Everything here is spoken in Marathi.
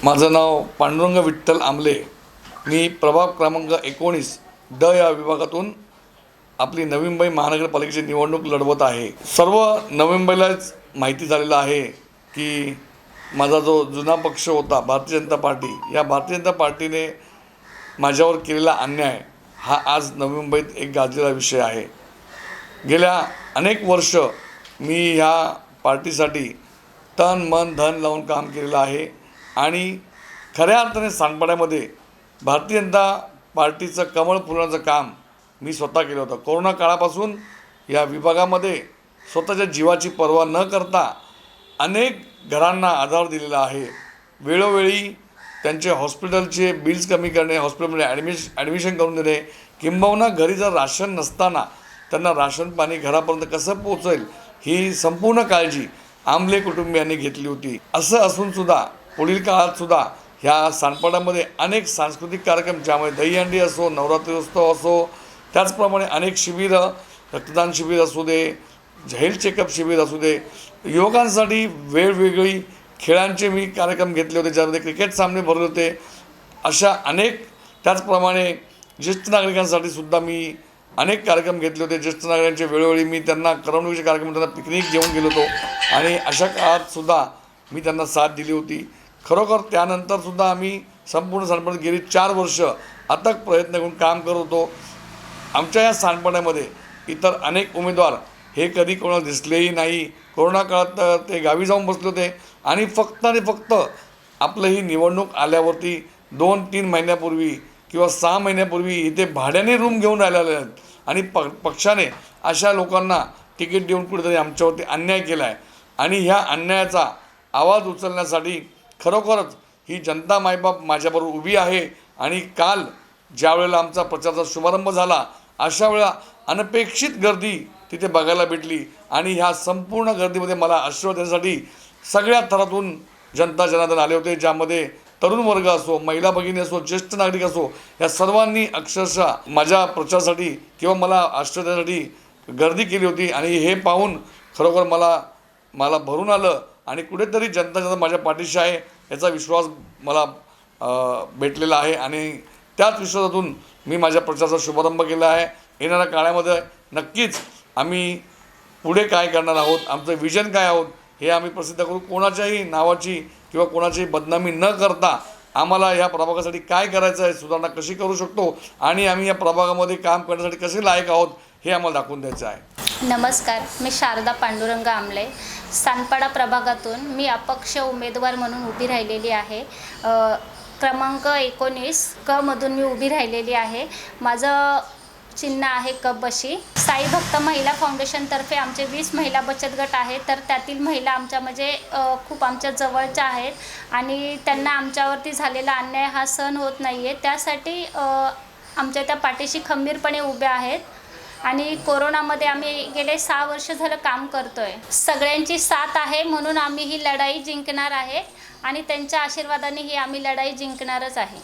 माझं नाव पांडुरंग विठ्ठल आमले। मी प्रभाग क्रमांक 19 ड या विभागातून आपली नवी मुंबई महानगरपालिकेची निवडणूक लढवत आहे। सर्व नवी मुंबईलाच माहिती झालेलं आहे की माझा जो जुना पक्ष होता भारतीय जनता पार्टी, या भारतीय जनता पार्टीने माझ्यावर केलेला अन्याय हा आज नवी मुंबईत एक गाजलेला विषय आहे। गेल्या अनेक वर्ष मी ह्या पार्टीसाठी तन मन धन लावून काम केलेलं आहे आणि खऱ्या अर्थाने सांडपाड्यामध्ये भारतीय जनता पार्टीचं कमळ फुलवण्याचं काम मी स्वतः केलं होतं। कोरोना काळापासून या विभागामध्ये स्वतःच्या जीवाची पर्वा न करता अनेक घरांना आधार दिलेला आहे। वेळोवेळी त्यांचे हॉस्पिटलचे बिल्स कमी करणे, हॉस्पिटलमध्ये ॲडमिशन करून देणे, किंबहुना घरी जर राशन नसताना त्यांना राशन पाणी घरापर्यंत कसं पोहोचेल ही संपूर्ण काळजी आमले कुटुंबियांनी घेतली होती। असं असूनसुद्धा पुढील काळातसुद्धा ह्या सांडपाड्यामध्ये अनेक सांस्कृतिक कार्यक्रम, ज्यामध्ये दहीहंडी असो, नवरात्री उत्सव असो, त्याचप्रमाणे अनेक शिबिरं, रक्तदान शिबिर असू दे, हेल्थ चेकअप शिबिर असू दे, युवकांसाठी वेगवेगळी खेळांचे मी कार्यक्रम घेतले होते, ज्यामध्ये क्रिकेट सामने भरले होते। अशा अनेक, त्याचप्रमाणे ज्येष्ठ नागरिकांसाठी सुद्धा मी अनेक कार्यक्रम घेतले होते। ज्येष्ठ नागरिकांचे वेळोवेळी मी त्यांना करमणुकीचे कार्यक्रम, त्यांना पिकनिक घेऊन गेलो होतो आणि अशा काळातसुद्धा मी त्यांना साथ दिली होती। खरोखर त्यानंतरसुद्धा आम्ही संपूर्ण सांडपाड्यात गेली 4 वर्ष अथक प्रयत्न करून काम करत होतो। आमच्या या सांडपाड्यामध्ये इतर अनेक उमेदवार हे कधी कोणाला दिसलेही नाही। कोरोना काळात ते गावी जाऊन बसले होते आणि फक्त आपलं ही निवडणूक आल्यावरती 2-3 महिन्यापूर्वी किंवा 6 महिन्यापूर्वी इथे भाड्याने रूम घेऊन राहिलेले आहेत आणि पक्षाने अशा लोकांना तिकीट देऊन कुठेतरी आमच्यावरती अन्याय केला आहे आणि ह्या अन्यायाचा आवाज उचलण्यासाठी खरोखरच ही जनता मायबाप माझ्याबरोबर उभी आहे। आणि काल ज्या वेळेला आमचा प्रचाराचा शुभारंभ झाला, अशा वेळेला अनपेक्षित गर्दी तिथे बघायला भेटली आणि ह्या संपूर्ण गर्दीमध्ये मला आशीर्वाद देण्यासाठी सगळ्या थरातून जनता जनार्दन आले होते, ज्यामध्ये तरुण वर्ग असो, महिला भगिनी असो, ज्येष्ठ नागरिक असो, या सर्वांनी अक्षरशः माझ्या प्रचारासाठी किंवा मला आशीर्वाद देण्यासाठी गर्दी केली होती आणि हे पाहून खरोखर मला भरून आलं आणि कुठेतरी जनता माझ्या पाठीशी आहे याचा विश्वास मला भेटलेला आहे आणि त्याच विश्वासातून मी माझ्या प्रचाराचा शुभारंभ केला आहे। येणाऱ्या काळामध्ये नक्कीच आम्ही पुढे काय करणार आहोत, आमचं विजन काय आहोत हे आम्ही प्रसिद्ध करू। कोणाच्याही नावाची किंवा कोणाची बदनामी न करता आम्हाला या प्रभागासाठी काय करायचं आहे, सुधारणा कशी करू शकतो आणि आम्ही या प्रभागामध्ये काम करण्यासाठी कसे लायक आहोत हे आम्हाला दाखवून द्यायचं आहे। नमस्कार, मी शारदा पांडुरंग आमले, सांडपाडा प्रभागातून मी अपक्ष उमेदवार म्हणून उभी राहिलेली आहे। क्रमांक 19 क मधून मी उभी राहिलेली आहे। माझं चिन्ह आहे कपबशी। साई भक्त महिला फाउंडेशनतर्फे आमचे 20 महिला बचत गट आहेत, तर त्यातील महिला आमच्या म्हणजे खूप आमच्या जवळच्या आहेत आणि त्यांना आमच्यावरती झालेला अन्याय हा सहन होत नाही आहे। त्यासाठी आमच्या त्या पाठीशी खंबीरपणे उभ्या आहेत आणि कोरोनामध्ये आम्ही गेले 6 वर्ष झालं काम करतोय। सगळ्यांची साथ आहे म्हणून आम्ही ही लढाई जिंकणार आहे आणि त्यांच्या आशीर्वादाने ही आम्ही लढाई जिंकणारच आहे।